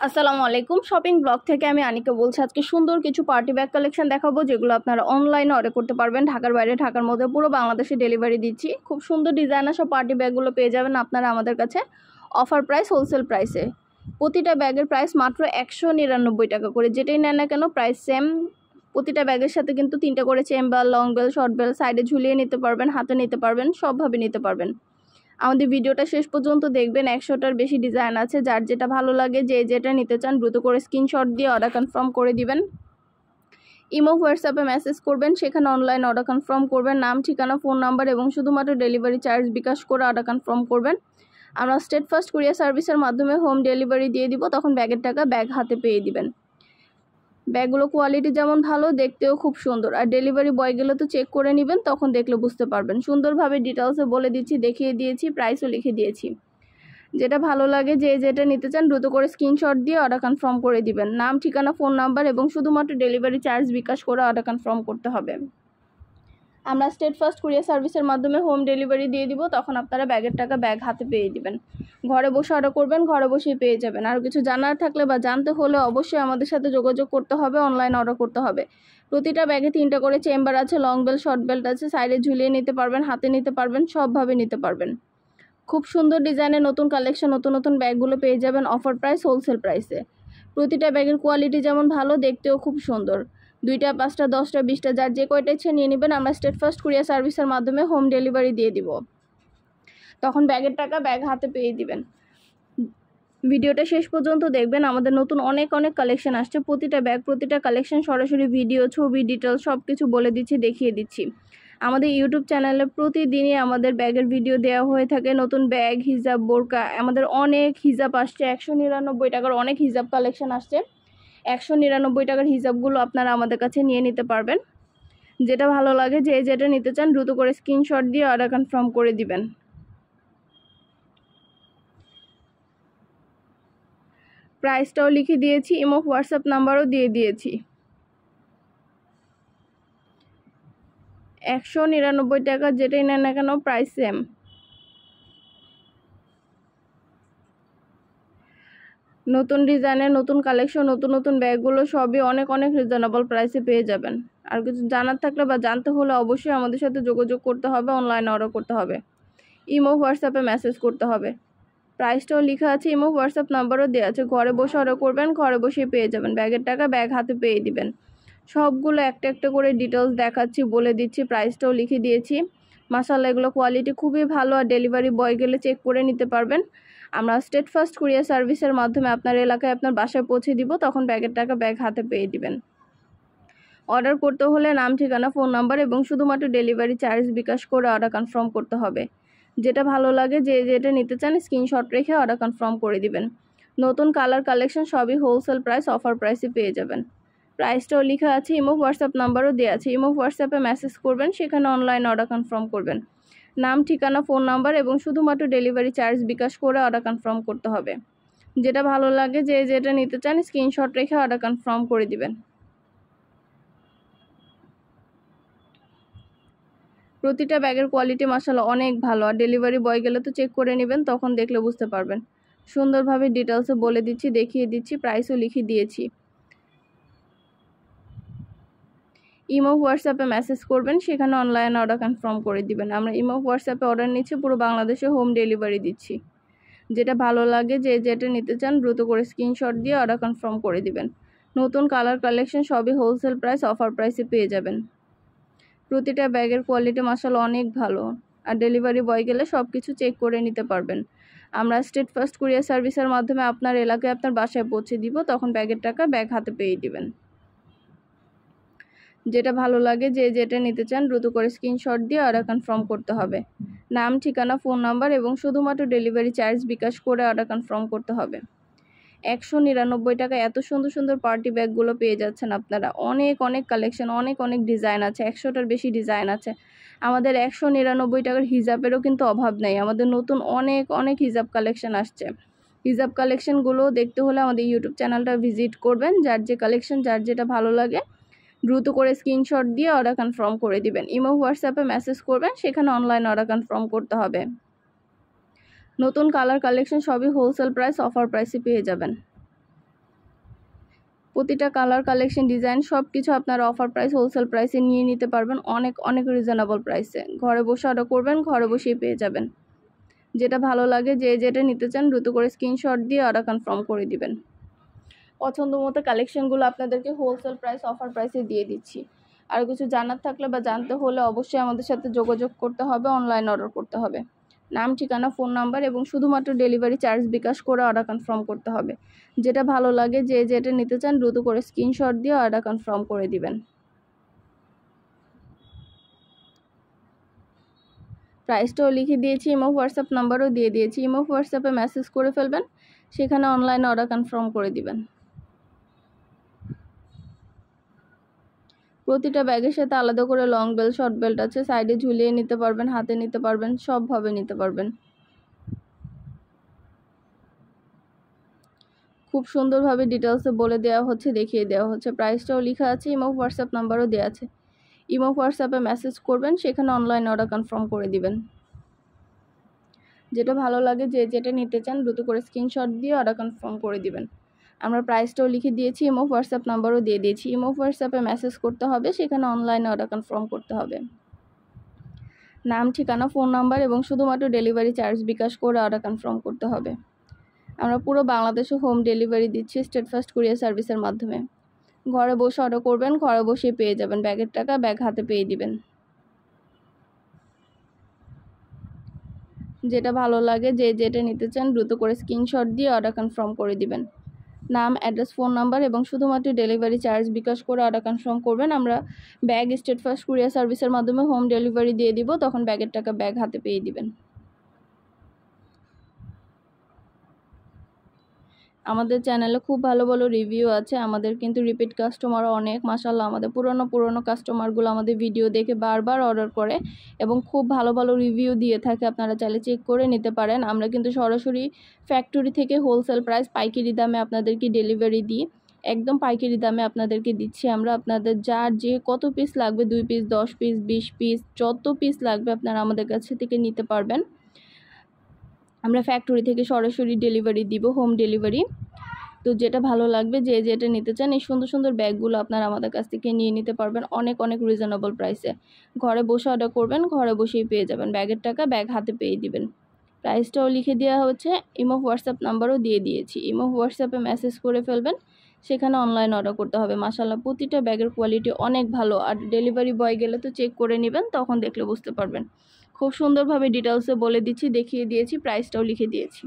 আসসালামু আলাইকুম। Shopping blog থেকে আমি আনিকা বলছি। আজকে সুন্দর কিছু পার্টি ব্যাগ কালেকশন দেখাবো, যেগুলো আপনারা অনলাইনে অর্ডার করতে পারবেন। ঢাকার বাইরে, ঢাকার মধ্যে পুরো বাংলাদেশে ডেলিভারি দিচ্ছি। খুব সুন্দর ডিজাইনার সব পার্টি ব্যাগগুলো পেয়ে যাবেন আপনারা আমাদের কাছে অফার প্রাইস, হোলসেল প্রাইসে। প্রতিটা ব্যাগের প্রাইস মাত্র 199 টাকা করে। যেটাই নেন না কেন প্রাইস সেম। প্রতিটা ব্যাগের সাথে কিন্তু 3টা করে chain bell, long bell, short bell সাইডে ঝুলিয়ে নিতে পারবেন, হাতে নিতে পারবেন, সবভাবে নিতে পারবেন। আমাদের ভিডিওটা শেষ পর্যন্ত দেখবেন। 100টার বেশি ডিজাইন আছে। যার যেটা ভালো লাগে, যে যেটা নিতে চান দ্রুত করে স্ক্রিনশট দিয়ে অর্ডার কনফার্ম করে দিবেন। ইমো, হোয়াটসঅ্যাপে মেসেজ করবেন, সেখানে অনলাইন অর্ডার কনফার্ম করবেন। নাম, ঠিকানা, ফোন নাম্বার এবং শুধুমাত্র ডেলিভারি চার্জ বিকাশ করে অর্ডার কনফার্ম করবেন। আমরা স্টেট ফার্স্ট কুরিয়ার সার্ভিসের মাধ্যমে হোম ডেলিভারি দিয়ে দিব। তখন ব্যাগের টাকা ব্যাগ হাতে পেয়ে দিবেন। ব্যাগগুলো কোয়ালিটি যেমন ভালো, দেখতেও খুব সুন্দর। আর ডেলিভারি বয়গুলো তো চেক করে নেবেন, তখন দেখলে বুঝতে পারবেন। সুন্দরভাবে ডিটেলসে বলে দিচ্ছি, দেখিয়ে দিয়েছি, প্রাইসও লিখে দিয়েছি। যেটা ভালো লাগে, যে যেটা নিতে চান দ্রুত করে স্ক্রিনশট দিয়ে অর্ডার কনফার্ম করে দিবেন। নাম, ঠিকানা, ফোন নাম্বার এবং শুধুমাত্র ডেলিভারি চার্জ বিকাশ করে অর্ডার কনফার্ম করতে হবে। আমরা স্টেট ফার্স্ট কুরিয়ার সার্ভিসের মাধ্যমে হোম ডেলিভারি দিয়ে দিব। তখন আপনারা ব্যাগের টাকা ব্যাগ হাতে পেয়ে দিবেন। ঘরে বসে অর্ডার করবেন, ঘরে বসেই পেয়ে যাবেন। আর কিছু জানার থাকলে বা জানতে হলে অবশ্যই আমাদের সাথে যোগাযোগ করতে হবে, অনলাইন অর্ডার করতে হবে। প্রতিটা ব্যাগে 3টা করে চেম্বার আছে, লং বেল্ট, শর্ট বেল্ট আছে, সাইডে ঝুলিয়ে নিতে পারবেন, হাতে নিতে পারবেন, সবভাবে নিতে পারবেন। খুব সুন্দর ডিজাইনের নতুন কালেকশন, নতুন নতুন ব্যাগগুলো পেয়ে যাবেন অফার প্রাইস, হোলসেল প্রাইসে। প্রতিটা ব্যাগের কোয়ালিটি যেমন ভালো, দেখতেও খুব সুন্দর। 2টা, 5টা, 10টা, 20টা, যার যে কয়টা ইচ্ছে নিয়ে নেবেন। আমরা স্টেট ফার্স্ট কুরিয়ার সার্ভিসের মাধ্যমে হোম ডেলিভারি দিয়ে দিব। তখন ব্যাগের টাকা ব্যাগ হাতে পেয়ে দিবেন। ভিডিওটা শেষ পর্যন্ত দেখবেন। আমাদের নতুন অনেক কালেকশন আসছে। প্রতিটা ব্যাগ, প্রতিটা কালেকশন সরাসরি ভিডিও, ছবি, ডিটেলস সব কিছু বলে দিচ্ছি, দেখিয়ে দিচ্ছি। আমাদের ইউটিউব চ্যানেলে প্রতিদিনই আমাদের ব্যাগের ভিডিও দেওয়া হয়ে থাকে। নতুন ব্যাগ, হিজাব, বোরকা, আমাদের অনেক হিজাব আসছে। 199 টাকার অনেক হিজাব কালেকশন আসছে। 199 টাকার হিজাবগুলো আপনারা আমাদের কাছে নিয়ে নিতে পারবেন। যেটা ভালো লাগে, যে যেটা নিতে চান দ্রুত করে স্ক্রিনশট দিয়ে অর্ডার কনফার্ম করে দিবেন। প্রাইসটাও লিখে দিয়েছি, ইমো, হোয়াটসঅ্যাপ নাম্বারও দিয়ে দিয়েছি। 199 টাকা যেটাই নেন না কেন প্রাইস সেম। নতুন ডিজাইনের নতুন কালেকশন, নতুন নতুন ব্যাগগুলো সবই অনেক রিজনেবল প্রাইসে পেয়ে যাবেন। আর কিছু জানার থাকলে বা জানতে হলে অবশ্যই আমাদের সাথে যোগাযোগ করতে হবে, অনলাইনে অর্ডার করতে হবে। ইমো, হোয়াটসঅ্যাপে মেসেজ করতে হবে। প্রাইসটাও লেখা আছে, ইমো, হোয়াটসঅ্যাপ নাম্বারও দেওয়া আছে। ঘরে বসে অর্ডার করবেন, ঘরে বসেই পেয়ে যাবেন। ব্যাগের টাকা ব্যাগ হাতে পেয়ে দিবেন। সবগুলো একটা একটা করে ডিটেলস দেখাচ্ছি, বলে দিচ্ছি, প্রাইসটাও লিখে দিয়েছি। মাশাআল্লাহ, এগুলো কোয়ালিটি খুবই ভালো। আর ডেলিভারি বয় গেলে চেক করে নিতে পারবেন। আমরা স্টেট ফার্স্ট কুরিয়ার সার্ভিসের মাধ্যমে আপনার এলাকায়, আপনার বাসায় পৌঁছে দিব। তখন ব্যাগের টাকা ব্যাগ হাতে পেয়ে দিবেন। অর্ডার করতে হলে নাম, ঠিকানা, ফোন নাম্বার এবং শুধুমাত্র ডেলিভারি চার্জ বিকাশ করে অর্ডার কনফার্ম করতে হবে। যেটা ভালো লাগে, যে যেটা নিতে চান স্ক্রিনশট রেখে অর্ডার কনফার্ম করে দিবেন। নতুন কালার কালেকশন সবই হোলসেল প্রাইস, অফার প্রাইসে পেয়ে যাবেন। প্রাইসটাও লেখা আছে, ইমো, হোয়াটসঅ্যাপ নাম্বারও দেওয়া আছে। ইমো, হোয়াটসঅ্যাপে মেসেজ করবেন, সেখানে অনলাইন অর্ডার কনফার্ম করবেন। নাম, ঠিকানা, ফোন নাম্বার এবং শুধুমাত্র ডেলিভারি চার্জ বিকাশ করে অর্ডার কনফার্ম করতে হবে। যেটা ভালো লাগে, যে যেটা নিতে চান স্ক্রিনশট রেখে অর্ডার কনফার্ম করে দিবেন। প্রতিটা ব্যাগের কোয়ালিটি মাশাআল্লাহ অনেক ভালো। আর ডেলিভারি বয় গেলে তো চেক করে নেবেন, তখন দেখলে বুঝতে পারবেন। সুন্দরভাবে ডিটেলসে বলে দিচ্ছি, দেখিয়ে দিচ্ছি, প্রাইসও লিখে দিয়েছি। ইমো, হোয়াটসঅ্যাপে মেসেজ করবেন, সেখানে অনলাইন অর্ডার কনফার্ম করে দিবেন। আমরা ইমো, হোয়াটসঅ্যাপে অর্ডার নিচ্ছি, পুরো বাংলাদেশে হোম ডেলিভারি দিচ্ছি। যেটা ভালো লাগে, যে যেটা নিতে চান দ্রুত করে স্ক্রিনশট দিয়ে অর্ডার কনফার্ম করে দিবেন। নতুন কালার কালেকশন সবই হোলসেল প্রাইস, অফার প্রাইসে পেয়ে যাবেন। প্রতিটা ব্যাগের কোয়ালিটি মাশাআল্লাহ অনেক ভালো। আর ডেলিভারি বয় গেলে সব কিছু চেক করে নিতে পারবেন। আমরা স্টেট ফার্স্ট কুরিয়ার সার্ভিসের মাধ্যমে আপনার এলাকায়, আপনার বাসায় পৌঁছে দিব। তখন ব্যাগের টাকা ব্যাগ হাতে পেয়ে দিবেন। যেটা ভালো লাগে, যে যেটা নিতে চান দ্রুত করে স্ক্রিনশট দিয়ে অর্ডার কনফার্ম করতে হবে। নাম, ঠিকানা, ফোন নাম্বার এবং শুধুমাত্র ডেলিভারি চার্জ বিকাশ করে অর্ডার কনফার্ম করতে হবে। 199 টাকা এত সুন্দর সুন্দর পার্টি ব্যাগগুলো পেয়ে যাচ্ছেন আপনারা। অনেক কালেকশন, অনেক ডিজাইন আছে। 100টার বেশি ডিজাইন আছে। আমাদের 199 টাকার হিজাবেরও কিন্তু অভাব নেই। আমাদের নতুন অনেক হিজাব কালেকশন আসছে। হিজাব কালেকশনগুলো দেখতে হলে আমাদের ইউটিউব চ্যানেলটা ভিজিট করবেন। যার যে কালেকশন, যার যেটা ভালো লাগে দ্রুত করে স্ক্রিনশট দিয়ে অর্ডার কনফার্ম করে দিবেন। ইমো, হোয়াটসঅ্যাপে মেসেজ করবেন, সেখানে অনলাইন অর্ডার কনফার্ম করতে হবে। নতুন কালার কালেকশন সবই হোলসেল প্রাইস, অফার প্রাইসে পেয়ে যাবেন। প্রতিটা কালার কালেকশন ডিজাইন সব কিছু আপনারা অফার প্রাইস হোলসেল প্রাইসে নিয়ে নিতে পারবেন, অনেক অনেক রিজনেবল প্রাইসে। ঘরে বসে অর্ডার করবেন, ঘরে বসেই পেয়ে যাবেন। যেটা ভালো লাগে যে যেটা নিতে চান দ্রুত করে স্ক্রিনশট দিয়ে অর্ডার কনফার্ম করে দিবেন। পছন্দ মতো কালেকশনগুলো আপনাদেরকে হোলসেল প্রাইস অফার প্রাইসে দিয়ে দিচ্ছি। আর কিছু জানার থাকলে বা জানতে হলে অবশ্যই আমাদের সাথে যোগাযোগ করতে হবে, অনলাইন অর্ডার করতে হবে। নাম, ঠিকানা, ফোন নাম্বার এবং শুধুমাত্র ডেলিভারি চার্জ বিকাশ করে অর্ডার কনফার্ম করতে হবে। যেটা ভালো লাগে যে যেটা নিতে চান দ্রুত করে স্ক্রিনশট দিয়ে অর্ডার কনফার্ম করে দিবেন। প্রাইসটাও লিখে দিয়েছি, ইমো হোয়াটসঅ্যাপ নাম্বারও দিয়ে দিয়েছি। ইমো হোয়াটসঅ্যাপে মেসেজ করে ফেলবেন, সেখানে অনলাইনে অর্ডার কনফার্ম করে দিবেন। প্রতিটা ব্যাগের সাথে আলাদা করে লং বেল্ট, শর্ট বেল্ট আছে, সাইডে ঝুলিয়ে নিতে পারবেন, হাতে নিতে পারবেন, সবভাবে নিতে পারবেন। খুব সুন্দরভাবে ডিটেলসে বলে দেওয়া হচ্ছে, দেখিয়ে দেওয়া হচ্ছে। প্রাইসটাও লেখা আছে, ইমো হোয়াটসঅ্যাপ নাম্বারও দেওয়া আছে। ইমো হোয়াটসঅ্যাপে মেসেজ করবেন, সেখানে অনলাইনে অর্ডার কনফার্ম করে দিবেন। যেটা ভালো লাগে যে যেটা নিতে চান দ্রুত করে স্ক্রিনশট দিয়ে অর্ডার কনফার্ম করে দিবেন। আমরা প্রাইসটাও লিখে দিয়েছি, ইমো হোয়াটসঅ্যাপ নাম্বারও দিয়ে দিয়েছি। ইমো হোয়াটসঅ্যাপে মেসেজ করতে হবে, সেখানে অনলাইনে অর্ডার কনফার্ম করতে হবে। নাম, ঠিকানা, ফোন নাম্বার এবং শুধুমাত্র ডেলিভারি চার্জ বিকাশ করে অর্ডার কনফার্ম করতে হবে। আমরা পুরো বাংলাদেশে হোম ডেলিভারি দিচ্ছি স্টেট ফার্স্ট কুরিয়ার সার্ভিসের মাধ্যমে। ঘরে বসে অর্ডার করবেন, ঘরে বসেই পেয়ে যাবেন। ব্যাগের টাকা ব্যাগ হাতে পেয়ে দিবেন। যেটা ভালো লাগে যে যেটা নিতে চান দ্রুত করে স্ক্রিনশট দিয়ে অর্ডার কনফার্ম করে দিবেন। নাম, অ্যাড্রেস, ফোন নাম্বার এবং শুধুমাত্র ডেলিভারি চার্জ বিকাশ করে অর্ডার কনফার্ম করবেন। আমরা ব্যাগ স্টেট ফার্স্ট কুরিয়ার সার্ভিসের মাধ্যমে হোম ডেলিভারি দিয়ে দিব, তখন ব্যাগের টাকা ব্যাগ হাতে পেয়ে দিবেন। আমাদের চ্যানেলে খুব ভালো ভালো রিভিউ আছে। আমাদের কিন্তু রিপিট কাস্টমার অনেক, মাশাআল্লাহ। আমাদের পুরনো কাস্টমারগুলো আমাদের ভিডিও দেখে বারবার অর্ডার করে এবং খুব ভালো ভালো রিভিউ দিয়ে থাকে। আপনারা চাইলে চেক করে নিতে পারেন। আমরা কিন্তু সরাসরি ফ্যাক্টরি থেকে হোলসেল প্রাইস পাইকারি দামে আপনাদেরকে ডেলিভারি দিই, একদম পাইকারি দামে আপনাদেরকে দিচ্ছি আমরা। আপনাদের যার যে কত পিস লাগবে, 2 পিস, 10 পিস, 20 পিস, যত পিস লাগবে আপনারা আমাদের কাছে থেকে নিতে পারবেন। আমরা ফ্যাক্টরি থেকে সরাসরি ডেলিভারি দিব, হোম ডেলিভারি। তো যেটা ভালো লাগবে যে যেটা নিতে চান এই সুন্দর সুন্দর ব্যাগগুলো আপনারা আমাদের কাছ থেকে নিয়ে নিতে পারবেন অনেক অনেক রিজনেবল প্রাইসে। ঘরে বসে অর্ডার করবেন, ঘরে বসেই পেয়ে যাবেন। ব্যাগের টাকা ব্যাগ হাতে পেয়ে দিবেন। প্রাইসটাও লিখে দেওয়া হচ্ছে, ইমো হোয়াটসঅ্যাপ নাম্বারও দিয়ে দিয়েছি। ইমো হোয়াটসঅ্যাপে মেসেজ করে ফেলবেন, সেখানে অনলাইন অর্ডার করতে হবে। মাশাআল্লাহ, প্রতিটা ব্যাগের কোয়ালিটি অনেক ভালো। আর ডেলিভারি বয় গেলে তো চেক করে নেবেন, তখন দেখলে বুঝতে পারবেন। খুব সুন্দরভাবে ডিটেলসে বলে দিচ্ছি, দেখিয়ে দিয়েছি, প্রাইসটাও লিখে দিয়েছি।